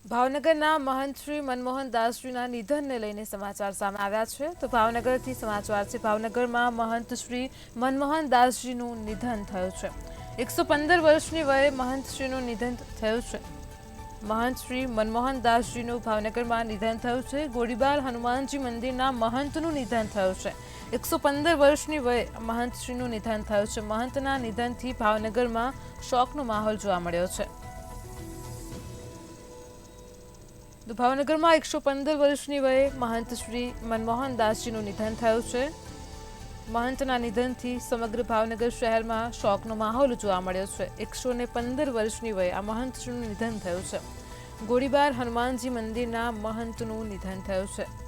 ભાવનગરના મહંત શ્રી મનમોહન દાસજીના નિધનને લઈને સમાચાર સામે આવ્યા છે. તો ભાવનગરથી સમાચાર છે. ભાવનગરમાં મહંત શ્રી મનમોહન દાસજીનું નિધન થયું છે. 115 વર્ષની વયે મહંત શ્રીનું નિધન થયું છે. મહંત શ્રી મનમોહન દાસજીનું ભાવનગરમાં નિધન થયું છે. ગોળીબાર હનુમાનજી મંદિરના મહંતનું નિધન થયું છે. 115 વર્ષની વયે મહંત શ્રીનું નિધન થયું છે. મહંતના નિધનથી ભાવનગરમાં શોકનો માહોલ જોવા મળ્યો છે. તો ભાવનગરમાં 115 વર્ષની વયે મહંત શ્રી મનમોહન દાસજીનું નિધન થયું છે. મહંતના નિધનથી સમગ્ર ભાવનગર શહેરમાં શોકનો માહોલ જોવા મળ્યો છે. 115 વર્ષની વયે આ મહંત શ્રીનું નિધન થયું છે. ગોળીબાર હનુમાનજી મંદિરના મહંતનું નિધન થયું છે.